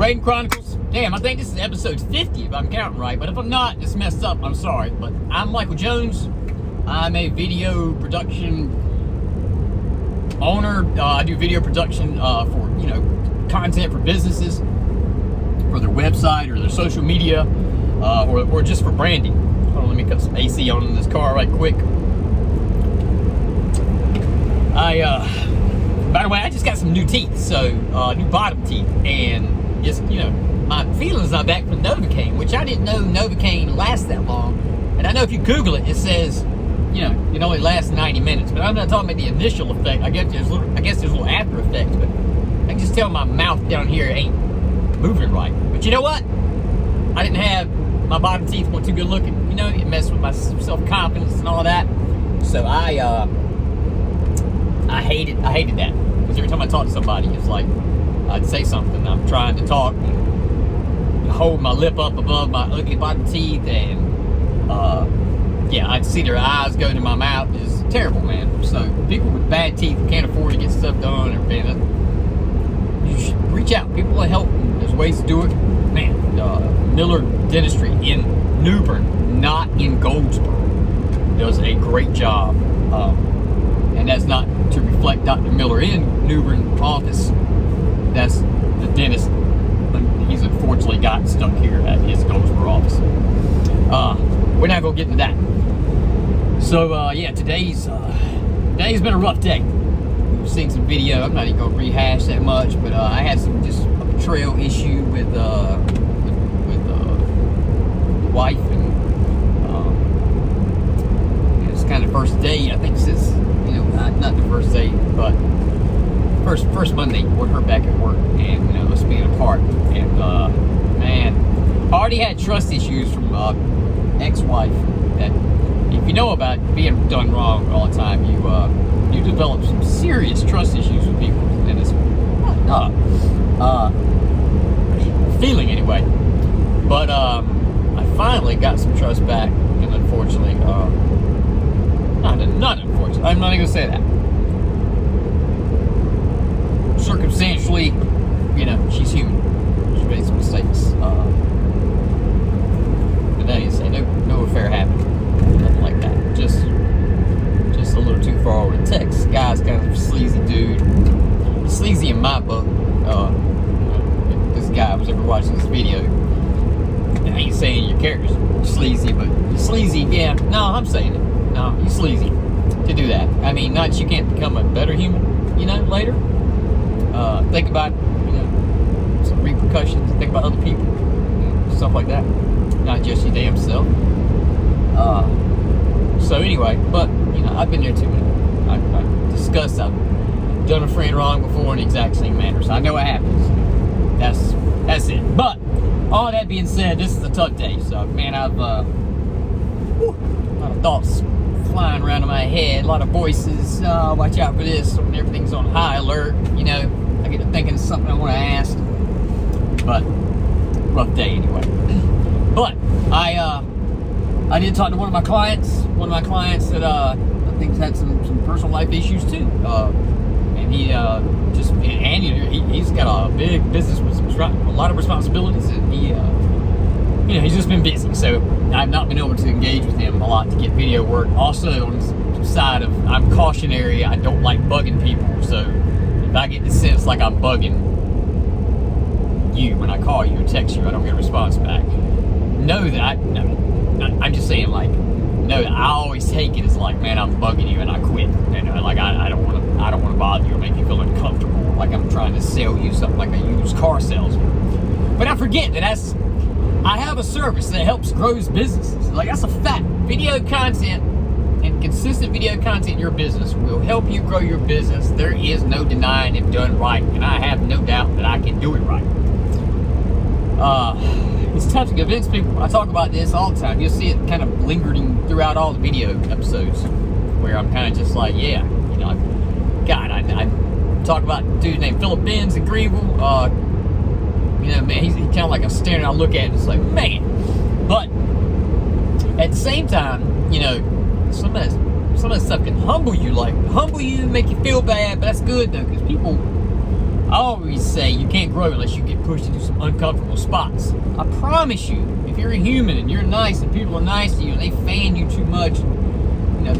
Rayden Chronicles. Damn, I think this is episode 50 if I'm counting right, but if I'm not, it's messed up, I'm sorry. But I'm Michael Jones. I'm a video production owner. I do video production for, content for businesses, for their website or their social media, or just for branding. Hold on, let me cut some AC on in this car right quick. By the way, I just got some new teeth, so new bottom teeth, and just, my feelings are back from Novocaine, which I didn't know Novocaine lasts that long. And I know if you Google it, it says, it only lasts 90 minutes. But I'm not talking about the initial effect. I guess there's little after effects, but I can just tell my mouth down here ain't moving right. But you know what? I didn't have, my bottom teeth weren't too good looking. It messed with my self-confidence and all that. So I hated that. Because every time I talk to somebody, it's like, I'd say something, I'm trying to talk, and hold my lip up above my ugly bottom teeth, and I'd see their eyes go to my mouth. It's terrible, man. So people with bad teeth who can't afford to get stuff done, or you should reach out. People will help. There's ways to do it. Man, Miller Dentistry in Newbern, not in Goldsboro, does a great job. And that's not to reflect Dr. Miller in Newbern office. That's the dentist. He's unfortunately got stuck here at his Goldsboro office. We're not going to get into that. So, today's been a rough day. We've seen some video. I'm not even going to rehash that much, but I had some just a betrayal issue with the wife, and it's kind of first day, I think, since, not the first day, but first Monday with her back at work, and us being apart, and man, I already had trust issues from ex-wife that, if you know about being done wrong all the time, you develop some serious trust issues with people, and it's feeling anyway. But I finally got some trust back, and unfortunately, not unfortunately, I'm not even gonna say that. Circumstantially, she's human. She made some mistakes. But that is, no affair happened. Nothing like that. Just a little too far over the text. The guy's kind of a sleazy dude. Sleazy in my book. If this guy was ever watching this video, I ain't saying your character's sleazy, but you're sleazy, yeah. No, I'm saying it. No, you're sleazy to do that. I mean, not that you can't become a better human, later. Think about, some repercussions. Think about other people, stuff like that. Not just your damn self. So anyway, but I've been there too. I've discussed. I've done a friend wrong before in the exact same manner. So I know what happens. That's it. But all that being said, this is a tough day. So man, I've a lot of thoughts flying around in my head, a lot of voices. Watch out for this. When everything's on high alert, I get to thinking of something I want to ask. But rough day anyway. But I did talk to one of my clients that I think's had some personal life issues too. And he's got a big business with a lot of responsibilities, and he's just been busy. So I've not been able to engage with him a lot to get video work. Also, on the side of, I'm cautionary, I don't like bugging people. So if I get the sense like I'm bugging you when I call you or text you, I don't get a response back. Know that I'm just saying, like, no, I always take it as like, man, I'm bugging you and I quit. Like I don't want to bother you or make you feel uncomfortable, like I'm trying to sell you something like a used car salesman. But I forget that I have a service that helps grow businesses. Like, that's a fact. Video content and consistent video content in your business will help you grow your business. There is no denying if done right, and I have no doubt that I can do it right. It's tough to convince people. I talk about this all the time. You'll see it kind of lingering throughout all the video episodes, where I'm kind of just like, I talk about a dude named Phillip Benz in Greenville. Man, he's kind of like a standard. I look at it, it's like, man. But at the same time, some of that stuff can humble you, make you feel bad. But that's good though, because people I always say you can't grow unless you get pushed into some uncomfortable spots. I promise you, if you're a human and you're nice and people are nice to you and they fan you too much,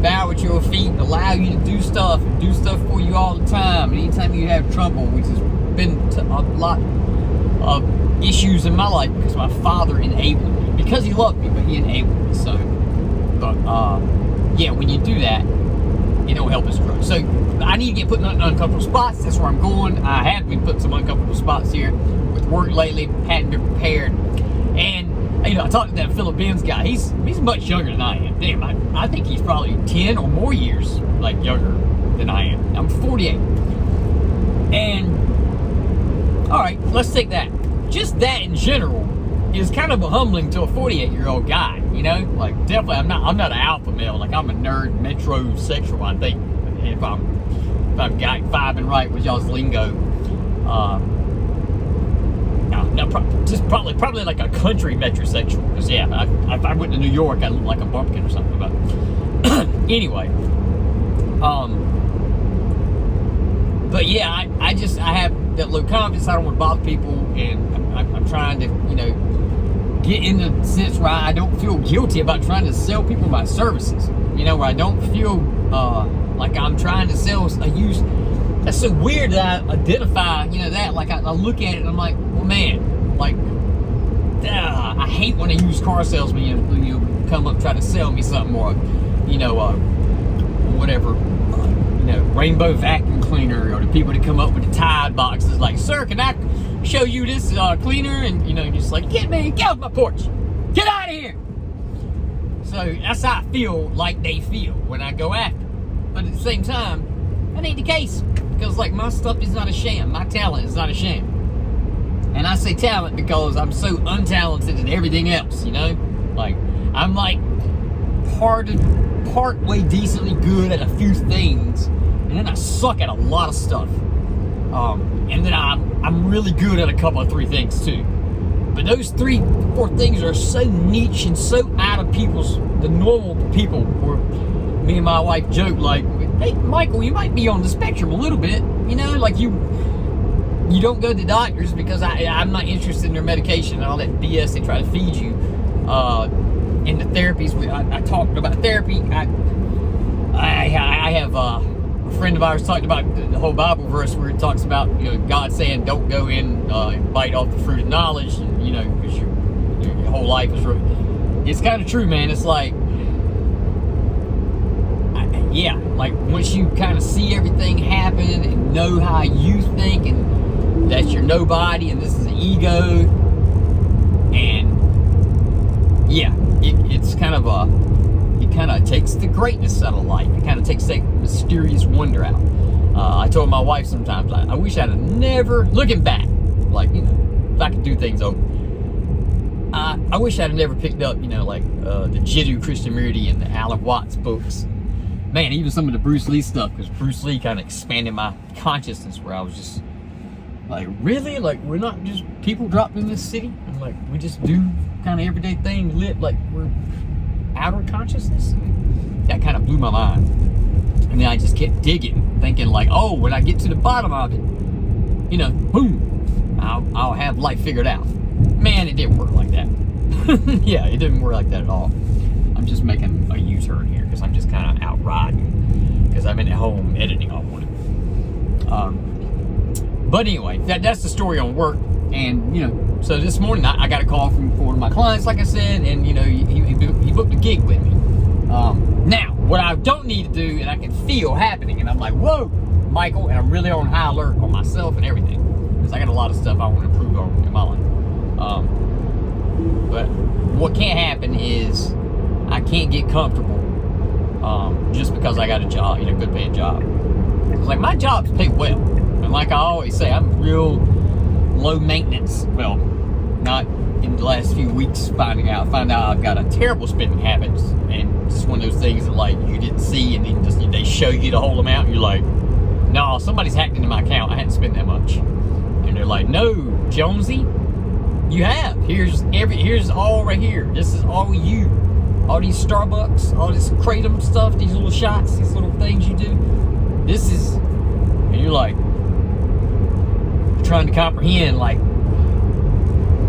bow at your feet and allow you to do stuff and do stuff for you all the time, and anytime you have trouble, which has been a lot of issues in my life because my father enabled me. Because he loved me, but he enabled me. So, but yeah, when you do that, it'll help us grow. So I need to get put in uncomfortable spots. That's where I'm going. I have been put in some uncomfortable spots here with work lately. Hadn't been prepared. And I talked to that Phillip Benz guy. He's much younger than I am. Damn, I think he's probably 10 or more years younger than I am. I'm 48. And all right, let's take that. Just that in general is kind of humbling to a 48-year-old guy. Definitely I'm not an alpha male. I'm a nerd metrosexual, I think. If I'm vibing right with y'all's lingo. Probably like a country metrosexual. Because yeah, if I went to New York, I look like a bumpkin or something. But anyway, but yeah, I have that low confidence. I don't want to bother people, and I'm trying to get in the sense where I don't feel guilty about trying to sell people my services. Where I don't feel like I'm trying to sell a used. That's so weird that I identify, that. I look at it and I'm like, well, man, I hate when a used car salesman, come up and try to sell me something, or, whatever, rainbow vacuum cleaner, or the people that come up with the Tide boxes, like, sir, can I show you this cleaner? And, you're just like, get off my porch. Get out of here. So that's how I feel like they feel when I go after them. But at the same time, that ain't the case. Because my stuff is not a sham. My talent is not a sham. And I say talent because I'm so untalented in everything else, I'm part way decently good at a few things, and then I suck at a lot of stuff. And then I'm really good at a couple of 3 things too. But those 3-4 things are so niche and so out of the normal people, where me and my wife joke hey, Michael, you might be on the spectrum a little bit, you don't go to doctors because I'm not interested in their medication and all that BS they try to feed you. In the therapies, I talked about therapy. I have a friend of ours talked about the whole Bible verse where it talks about God saying don't go in and bite off the fruit of knowledge, and because your whole life is it's kind of true, man. It's once you kind of see everything happen and know how you think, and that you're nobody and this is an ego, and yeah, it's kind of it kind of takes the greatness out of life. It kind of takes that mysterious wonder out. I told my wife sometimes, I wish I'd have never, looking back, if I could do things over, I wish I'd have never picked up, the Jiddu Krishnamurti and the Alan Watts books. Man, even some of the Bruce Lee stuff, because Bruce Lee kind of expanded my consciousness, where I was just really? We're not just people dropped in this city? And we just do kind of everyday things, we're outer consciousness? That kind of blew my mind. And then I just kept digging, thinking when I get to the bottom of it, boom, I'll have life figured out. Man, it didn't work like that. Yeah, it didn't work like that at all. I'm just making a U-turn here because I'm just kind of out riding because I'm at home editing all morning. But anyway, that's the story on work. And so this morning I got a call from one of my clients, like I said, and he booked a gig with me. Now, what I don't need to do, and I can feel happening, and I'm like, whoa, Michael, and I'm really on high alert on myself and everything, because I got a lot of stuff I want to improve on in my life. But what can't happen is I can't get comfortable just because I got a job, good paying job. It's my job's paid well, and like I always say, I'm real low maintenance. Well, not in the last few weeks. Find out I've got a terrible spending habits, and just one of those things that you didn't see, and then just they show you the whole amount, and you're like, no, somebody's hacked into my account. I hadn't spent that much, and they're like, no, Jonesy, you have. Here's all right here. This is all you. All these Starbucks, all this Kratom stuff, these little shots, these little things you do. This is, and you're like, trying to comprehend, like,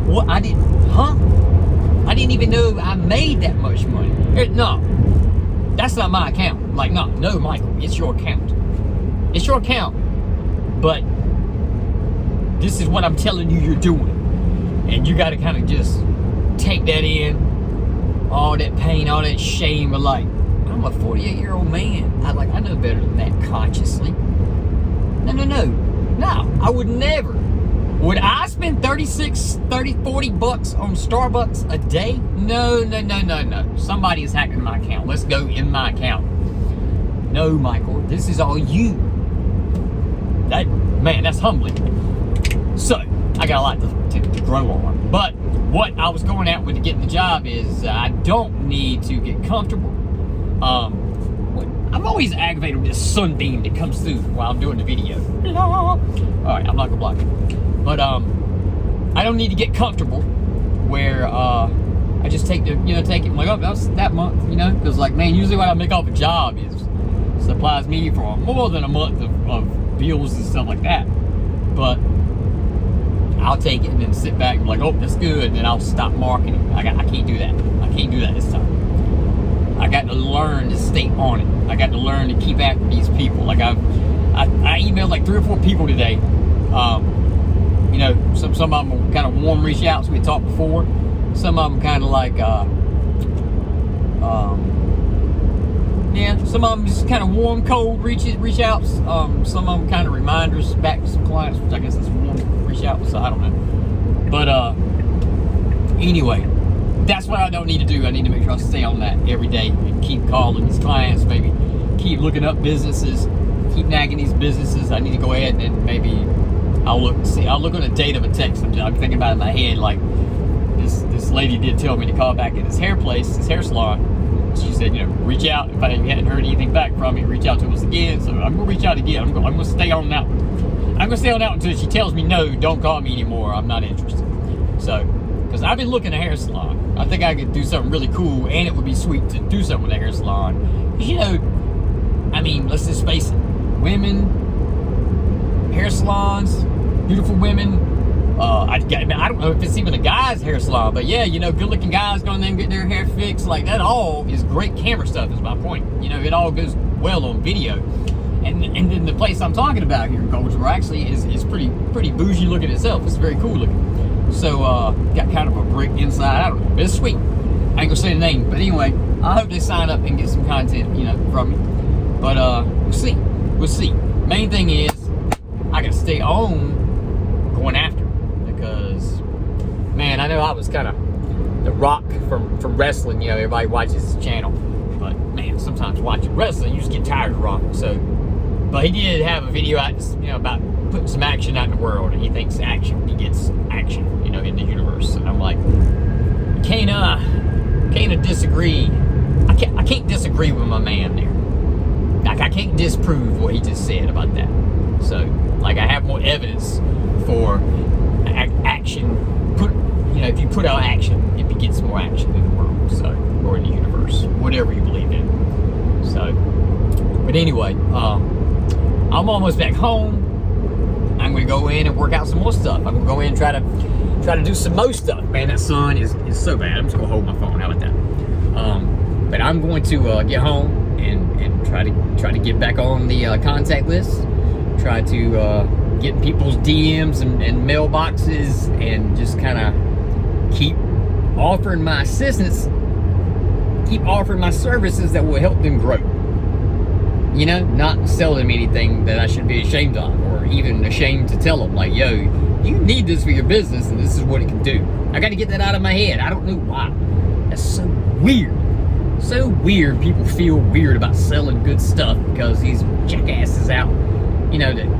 what I didn't even know I made that much money. No, that's not my account. Like, no, Michael, it's your account. It's your account. But this is what I'm telling you you're doing. And you got to kind of just take that in. All that pain, all that shame of, like, I'm a 48-year-old man. I know better than that consciously. No, I would never. Would I spend 36, 30, 40 bucks on Starbucks a day? No. Somebody is hacking my account. Let's go in my account. No, Michael, this is all you. That's humbling. So, I got a lot to grow on. But what I was going at with getting the job is I don't need to get comfortable. I'm always aggravated with this sunbeam that comes through while I'm doing the video. Alright, I'm not gonna block it. But I don't need to get comfortable where I just take it like, oh, that's that month, because, like, man, usually what I make off a job is supplies me for more than a month of bills and stuff like that. But I'll take it and then sit back and be like, oh, that's good, and then I'll stop marketing. I can't do that. I can't do that this time. I got to learn to stay on it. I got to learn to keep after these people. Like, I emailed like 3 or 4 people today. Some of them were kind of warm reach outs. We talked before. Some of them kind of like, some of them just kind of warm, cold reach outs. Some of them kind of reminders back to some clients, which I guess is warm reach outs. So I don't know. But anyway, that's what I don't need to do. I need to make sure I stay on that every day and keep calling these clients. Maybe keep looking up businesses. Keep nagging these businesses. I need to go ahead and maybe I'll look on the date of a text. I'm thinking about it in my head, like this lady did tell me to call back at this hair place, this hair salon. She said, reach out. If I hadn't heard anything back from me, reach out to us again. So I'm gonna reach out again. I'm gonna stay on that one. I'm gonna stay on that one until she tells me, no, don't call me anymore. I'm not interested. So, because I've been looking at a hair salon. I think I could do something really cool, and it would be sweet to do something with a hair salon. Let's just face it. Women, hair salons, beautiful women. I don't know if it's even a guy's hair salon, but yeah, good-looking guys going there and getting their hair fixed. Like, that all is great camera stuff, is my point. It all goes well on video. And then the place I'm talking about here in Goldsboro actually is pretty bougie looking itself. It's very cool looking. So, got kind of a brick inside. I don't know, but it's sweet. I ain't gonna say the name, but anyway, I hope they sign up and get some content, from me. But we'll see. Main thing is, I gotta stay on going after it, because, man, I know I was kind of the Rock from wrestling. Everybody watches his channel, but man, sometimes watching wrestling, you just get tired of Rock. So, but he did have a video out, about putting some action out in the world, and he thinks action begets action, in the universe. And I'm like, can't disagree. I can't disagree with my man there. Like, I can't disprove what he just said about that. So, like, I have more evidence for action. If you put out action, it begets more action in the world, so, or in the universe, whatever you believe in. So, but anyway, I'm almost back home. I'm gonna go in and work out some more stuff. I'm gonna go in and try to do some more stuff. Man, that sun is so bad. I'm just gonna hold my phone. How about that? But I'm going to get home and try to get back on the contact list. Try to get people's DMs and mailboxes, and just kind of keep offering my assistance. Keep offering my services that will help them grow. Not sell them anything that I should be ashamed of, or even ashamed to tell them, like, yo, you need this for your business, and this is what it can do. I got to get that out of my head. I don't know why. That's so weird. So weird. People feel weird about selling good stuff because these jackasses out,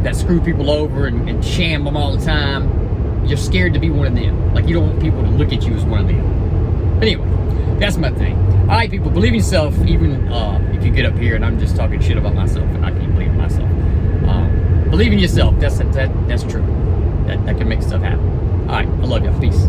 that screw people over and sham them all the time. You're scared to be one of them. Like, you don't want people to look at you as one of them. But anyway, that's my thing. All right, people, believe in yourself, even if you get up here and I'm just talking shit about myself and I can't believe in myself. Believe in yourself. That's true. That can make stuff happen. All right, I love y'all. Peace.